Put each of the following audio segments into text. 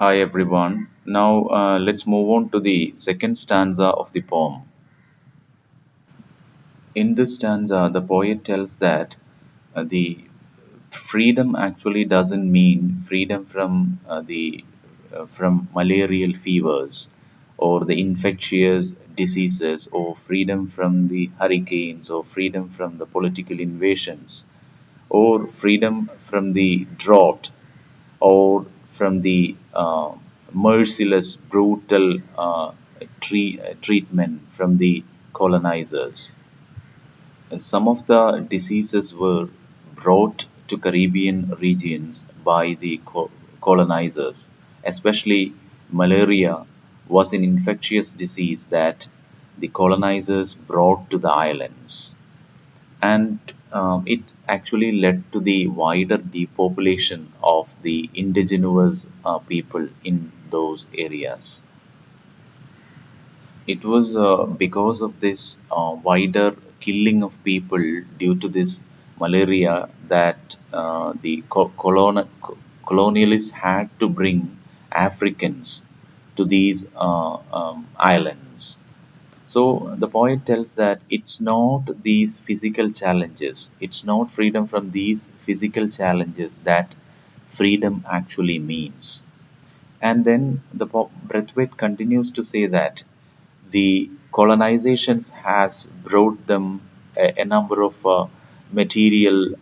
Hi everyone. Now let's move on to the second stanza of the poem. In this stanza, the poet tells that the freedom actually doesn't mean freedom from the from malarial fevers or the infectious diseases or freedom from the hurricanes or freedom from the political invasions or freedom from the drought or from the merciless, brutal treatment from the colonizers. Some of the diseases were brought to Caribbean regions by the colonizers, especially malaria was an infectious disease that the colonizers brought to the islands, and it actually led to the wider depopulation of the indigenous people in those areas. It was because of this wider killing of people due to this malaria that the colonialists had to bring Africans to these islands. So the poet tells that it's not these physical challenges, it's not freedom from these physical challenges that freedom actually means. And then the Braithwait continues to say that the colonizations has brought them a number of material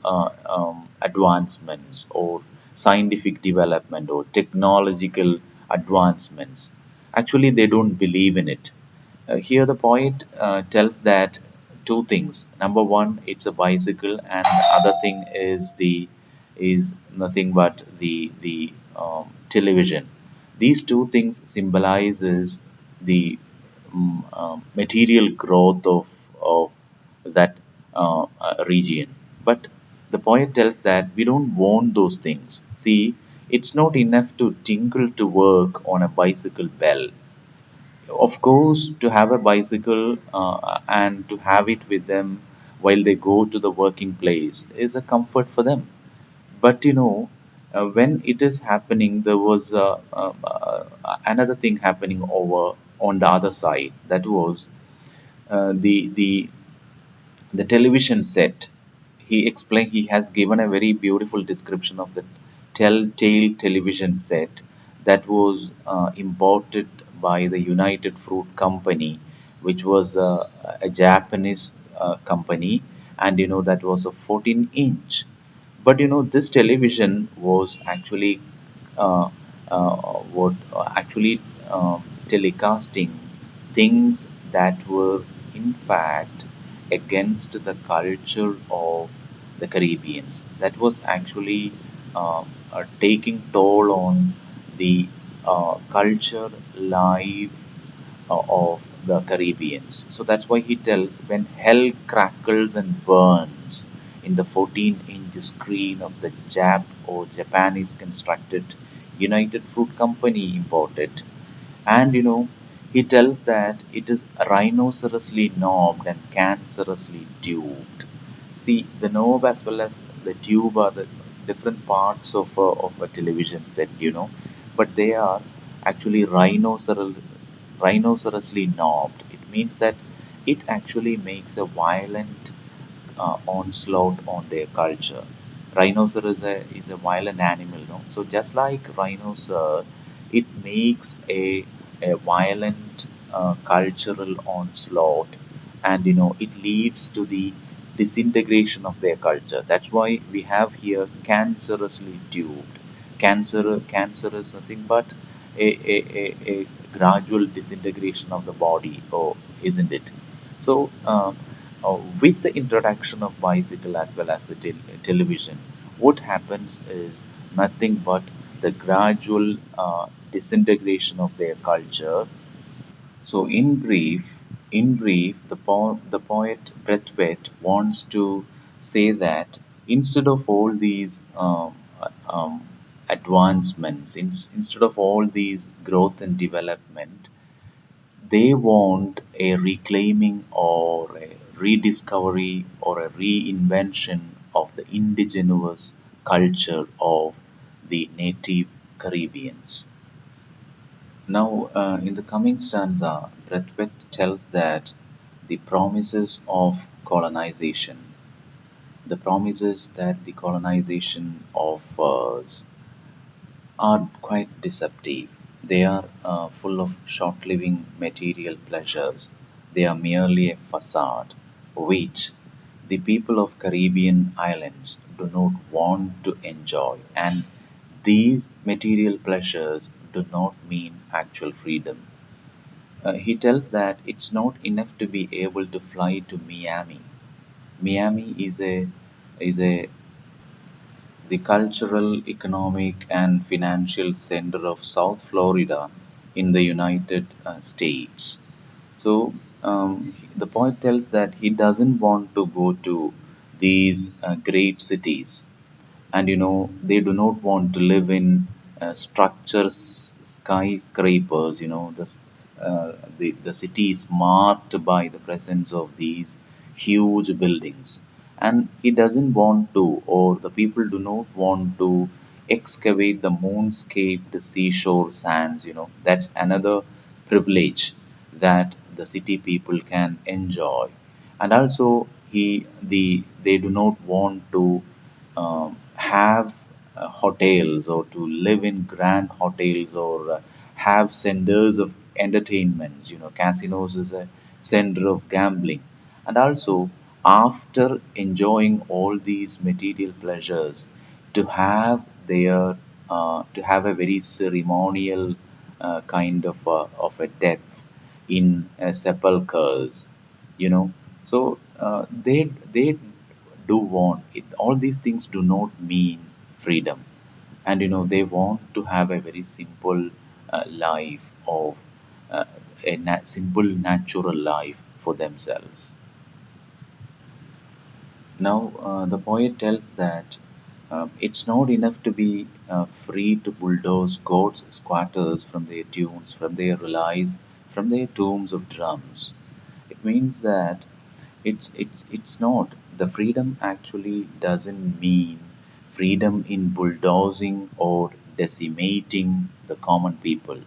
advancements or scientific development or technological advancements. Actually, they don't believe in it. Here, the poet tells that two things. Number one, it's a bicycle, and the other thing is nothing but the television. These two things symbolizes the material growth of that region. But the poet tells that we don't want those things. See, it's not enough to tinkle to work on a bicycle bell. Of course, to have a bicycle and to have it with them while they go to the working place is a comfort for them. But when it is happening, there was another thing happening over on the other side. That was the television set. He explained, he has given a very beautiful description of the telltale television set that was imported by the United Fruit Company, which was a Japanese company, and that was a 14-inch. But this television was actually uh, what actually telecasting things that were in fact against the culture of the Caribbeans. That was actually taking toll on the culture life of the Caribbeans. So that's why he tells when hell crackles and burns in the 14-inch screen of the Jap or Japanese constructed United Fruit Company imported. And he tells that it is rhinocerously knobbed and cancerously tubed. See, the knob as well as the tube are the different parts of a television set, but they are actually rhinocerously knobbed. It means that it actually makes a violent onslaught on their culture. Rhinoceros is a violent animal, no? So just like rhinoceros, it makes a violent cultural onslaught, and it leads to the disintegration of their culture. That's why we have here cancerously tubed. Cancer is nothing but a gradual disintegration of the body, oh, isn't it? So with the introduction of bicycle as well as the television, what happens is nothing but the gradual disintegration of their culture. So in brief, the poet Braithwaite wants to say that instead of all these advancements, instead of all these growth and development, they want a reclaiming or a rediscovery or a reinvention of the indigenous culture of the native Caribbeans. Now, in the coming stanza, Braithwait tells that the promises of colonization, the promises that the colonization offers, are quite deceptive. They are full of short living material pleasures. They are merely a facade, which the people of Caribbean islands do not want to enjoy. And these material pleasures do not mean actual freedom. He tells that it's not enough to be able to fly to Miami. Miami is a the cultural, economic, and financial center of South Florida in the United States. So the poet tells that he doesn't want to go to these great cities, and they do not want to live in structures, skyscrapers. The city is marked by the presence of these huge buildings, and he doesn't want to, or the people do not want to excavate the moonscaped seashore sands. That's another privilege that the city people can enjoy. And also they do not want to have hotels, or to live in grand hotels, or have centers of entertainments. Casinos is a center of gambling. And also, after enjoying all these material pleasures, to have a very ceremonial kind of a death in sepulchres, you know so they do want it. All these things do not mean freedom, and they want to have a very simple life of simple natural life for themselves. Now, the poet tells that it's not enough to be free to bulldoze God's squatters from their tunes, from their relies, from their tombs of drums. It means that it's not. The freedom actually doesn't mean freedom in bulldozing or decimating the common people,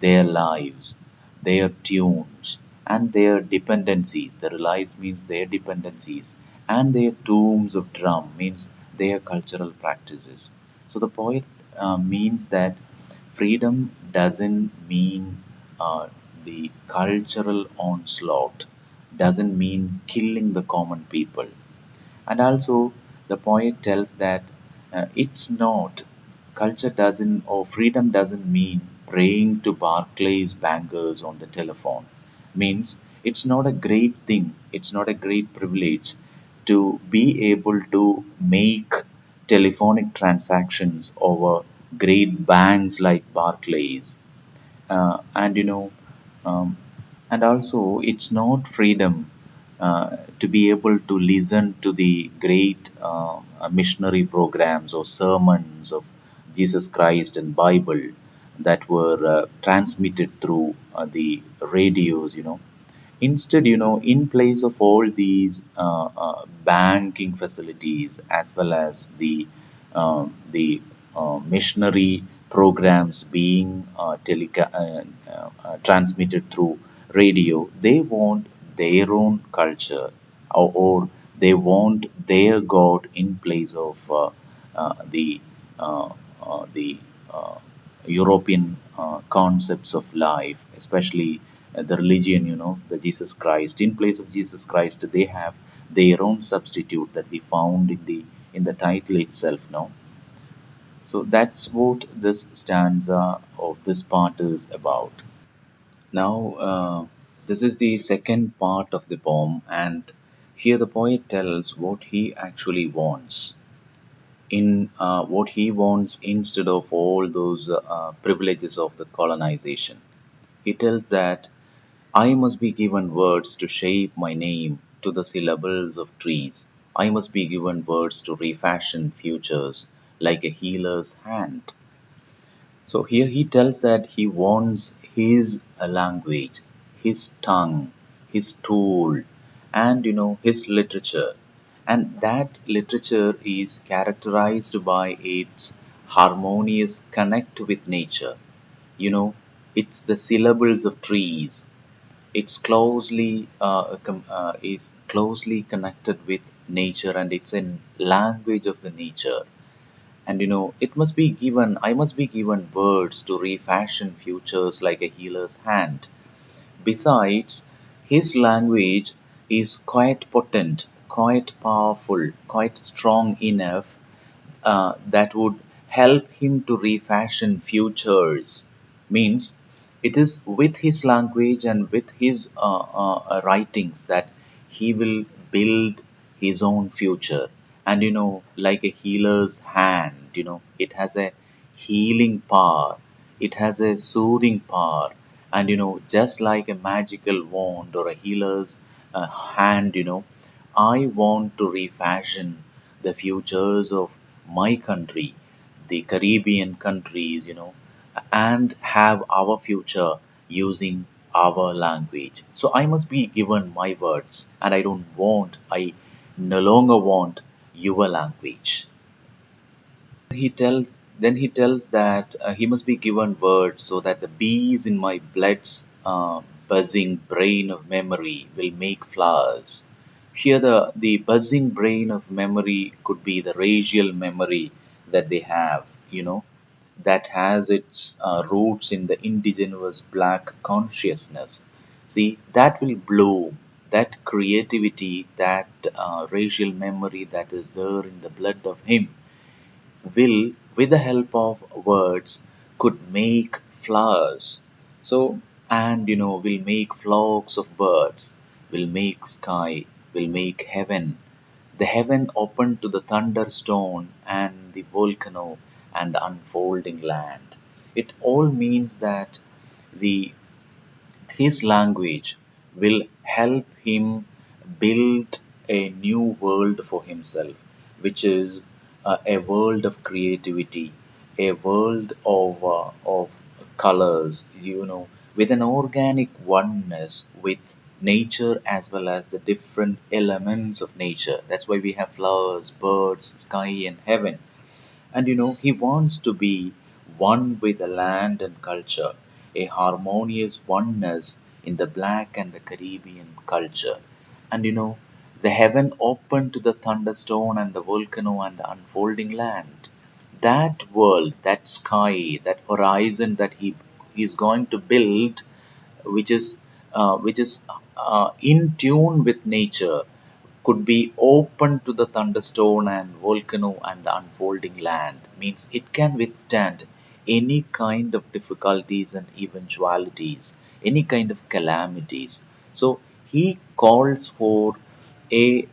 their lives, their tunes, and their dependencies. The relies means their dependencies, and their tombs of drum means their cultural practices. So the poet means that freedom doesn't mean the cultural onslaught, doesn't mean killing the common people. And also, the poet tells that it's not, culture doesn't, or freedom doesn't mean praying to Barclays bankers on the telephone. Means it's not a great thing, it's not a great privilege to be able to make telephonic transactions over great banks like Barclays. And um, and also, it's not freedom to be able to listen to the great missionary programs or sermons of Jesus Christ and Bible that were transmitted through the radios. Instead, in place of all these banking facilities, as well as the missionary programs being transmitted through radio, they want their own culture, or they want their God in place of the the European concepts of life, especially the religion, the Jesus Christ. In place of Jesus Christ, they have their own substitute that we found in the title itself. Now, so that's what this stanza of this part is about. Now, this is the second part of the poem, and here the poet tells what he actually wants. In what he wants instead of all those privileges of the colonization. He tells that I must be given words to shape my name to the syllables of trees. I must be given words to refashion futures like a healer's hand. So here he tells that he wants his language, his tongue, his tool, and his literature. And that literature is characterized by its harmonious connect with nature. You know, It's the syllables of trees. It's is closely connected with nature, and it's a language of the nature. And it must be given. I must be given words to refashion futures like a healer's hand. Besides, his language is quite potent, quite powerful, quite strong enough that would help him to refashion futures. Means it is with his language and with his writings that he will build his own future. And like a healer's hand, it has a healing power, it has a soothing power. And just like a magical wand or a healer's hand, I want to refashion the futures of my country, the Caribbean countries, and have our future using our language. So I must be given my words, and I no longer want your language. Then he tells that he must be given words so that the bees in my blood's buzzing brain of memory will make flowers. Here, the buzzing brain of memory could be the racial memory that they have, that has its roots in the indigenous black consciousness. See, that will bloom, that creativity, that racial memory that is there in the blood of him will, with the help of words, could make flowers. So, and will make flocks of birds, will make sky, will make heaven. The heaven open to the thunderstone and the volcano and the unfolding land. It all means that the his language will help him build a new world for himself, which is a world of creativity, a world of colors, with an organic oneness with nature as well as the different elements of nature. That's why we have flowers, birds, sky, and heaven. And he wants to be one with the land and culture, a harmonious oneness in the black and the Caribbean culture. And the heaven open to the thunderstone and the volcano and the unfolding land. That world, that sky, that horizon that he is going to build, which is in tune with nature, could be open to the thunderstone and volcano and the unfolding land, means it can withstand any kind of difficulties and eventualities, any kind of calamities. So he calls for a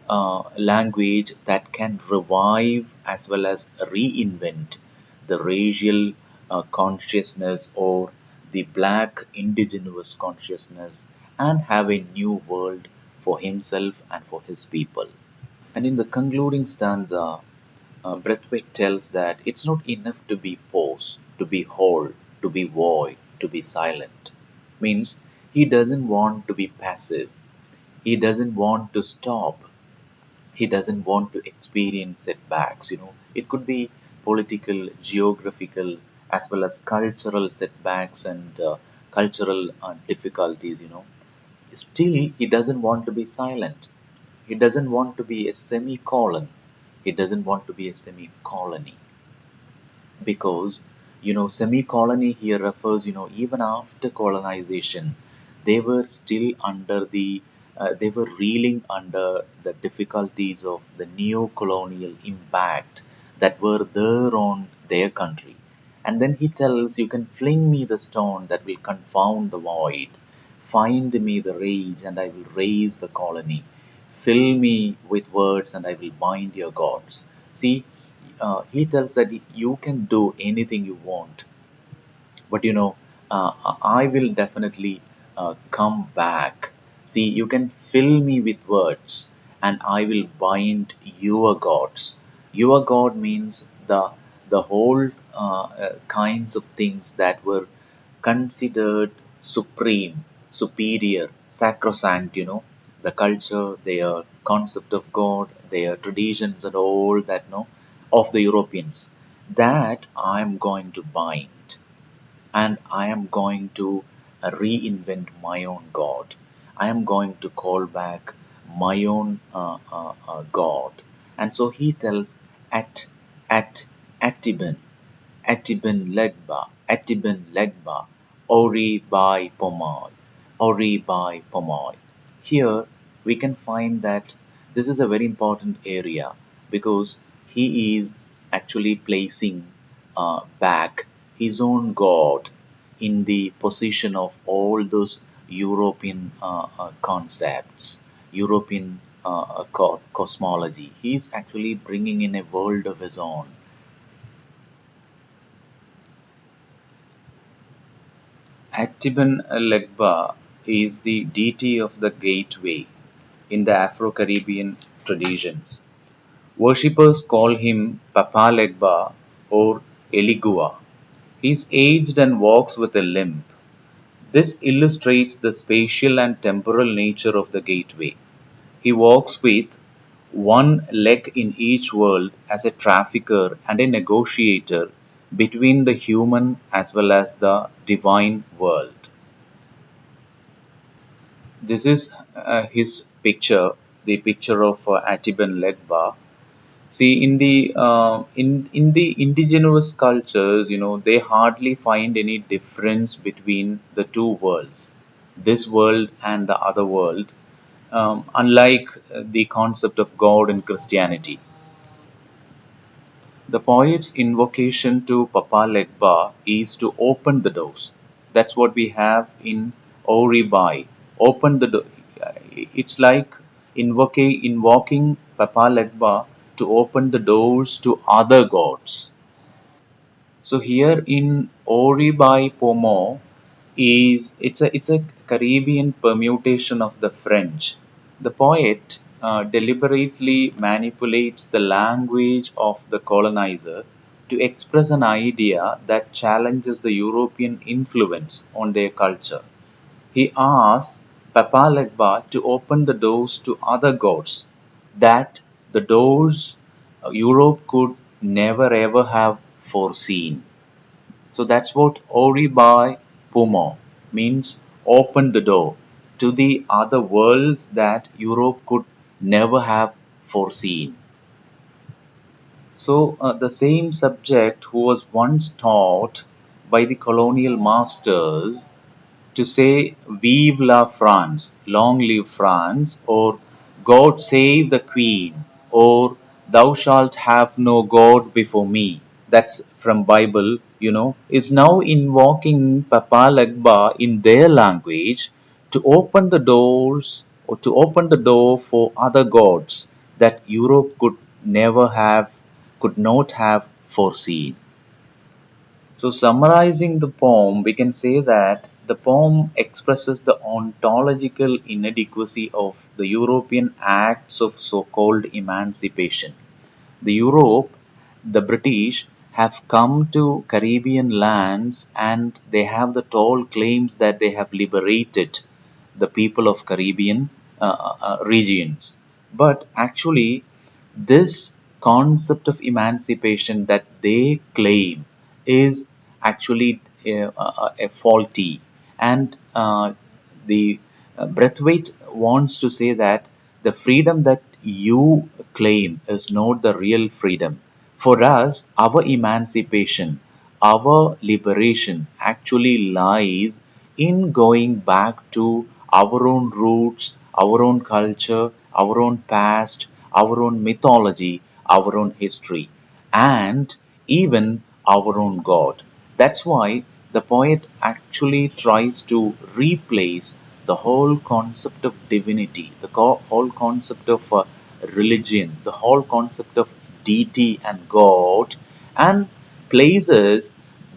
language that can revive as well as reinvent the racial consciousness or the black indigenous consciousness, and have a new world for himself and for his people. And in the concluding stanza, Braithwait tells that it's not enough to be pause, to be whole, to be void, to be silent. Means he doesn't want to be passive. He doesn't want to stop. He doesn't want to experience setbacks. It could be political, geographical, as well as cultural setbacks and cultural difficulties. Still, he doesn't want to be silent. He doesn't want to be a semicolon. He doesn't want to be a semi-colony, because semi-colony here refers, even after colonization, they were still under they were reeling under the difficulties of the neo-colonial impact that were there on their country. And then he tells, you can fling me the stone that will confound the void, find me the rage and I will raise the colony, fill me with words and I will bind your gods. See, he tells that you can do anything you want, but I will definitely come back. See, you can fill me with words and I will bind your gods. Your God means the whole kinds of things that were considered supreme, superior, sacrosanct, the culture, their concept of God, their traditions and all that, of the Europeans, that I'm going to bind. and I am going to reinvent my own God. I am going to call back my own God. And so he tells at Atiben, Atiben Legba, Ori by Pomoi, Ori by Pomoi. Here we can find that this is a very important area because he is actually placing back his own God in the position of all those European concepts, European cosmology. He is actually bringing in a world of his own. Atiban Legba is the deity of the gateway in the Afro-Caribbean traditions. Worshippers call him Papa Legba or Eligua. He is aged and walks with a limp. This illustrates the spatial and temporal nature of the gateway. He walks with one leg in each world as a trafficker and a negotiator between the human as well as the divine world. This is his picture, the picture of Atiban Legba. See, in the indigenous cultures, they hardly find any difference between the two worlds, this world and the other world. Unlike the concept of God in Christianity. The poet's invocation to Papa Legba is to open the doors. That's what we have in Oribai. Open the door. It's like invoking Papa Legba to open the doors to other gods. So here in Oribai Pomo it's a Caribbean permutation of the French. The poet deliberately manipulates the language of the colonizer to express an idea that challenges the European influence on their culture. He asks Papa Legba to open the doors to other gods, that the doors Europe could never ever have foreseen. So that's what Oribai Pumo means, open the door to the other worlds that Europe could never have foreseen. So the same subject who was once taught by the colonial masters to say Vive la France, long live France, or God save the Queen, or Thou shalt have no God before me. That's from Bible, is now invoking Papa Legba in their language to open the doors or to open the door for other gods that Europe could not have foreseen. So, summarizing the poem, we can say that the poem expresses the ontological inadequacy of the European acts of so called emancipation. The Europe, the British, have come to Caribbean lands and they have the tall claims that they have liberated the people of Caribbean regions. But actually, this concept of emancipation that they claim is actually a faulty, and the Braithwait wants to say that the freedom that you claim is not the real freedom. For us, our emancipation, our liberation actually lies in going back to our own roots, our own culture, our own past, our own mythology, our own history, and even our own God. That's why the poet actually tries to replace the whole concept of divinity, the whole concept of religion, the whole concept of deity and God, and places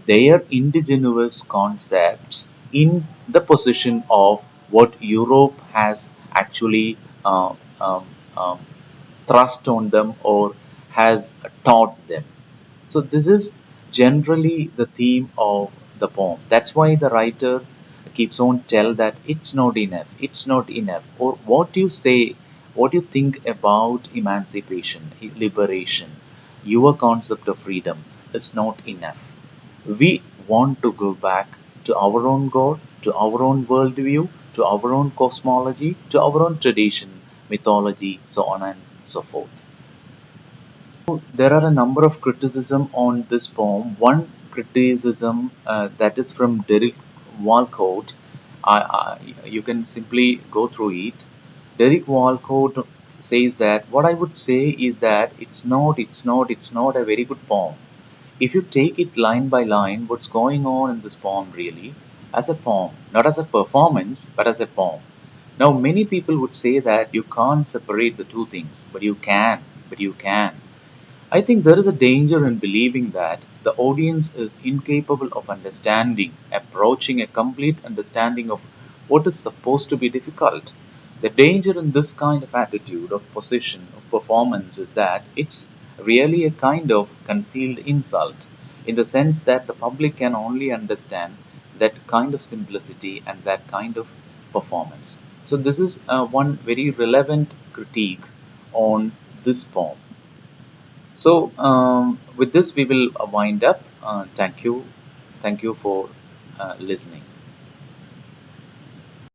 their indigenous concepts in the position of what Europe has actually um, thrust on them or has taught them. So this is generally the theme of the poem. That's why the writer keeps on tell that it's not enough, it's not enough. Or what you say, what you think about emancipation, liberation, your concept of freedom is not enough. We want to go back to our own God, to our own worldview, to our own cosmology, to our own tradition, mythology, so on and so forth. There are a number of criticism on this poem. One criticism that is from Derek Walcott. You can simply go through it. Derek Walcott says that what I would say is that it's not a very good poem. If you take it line by line, what's going on in this poem really, as a poem, not as a performance, but as a poem. Now, many people would say that you can't separate the two things, but you can, but you can. I think there is a danger in believing that the audience is incapable of understanding, approaching a complete understanding of what is supposed to be difficult. The danger in this kind of attitude of position, of performance, is that it's really a kind of concealed insult, in the sense that the public can only understand that kind of simplicity and that kind of performance. So, this is one very relevant critique on this poem. So, with this, we will wind up. Thank you. Thank you for listening.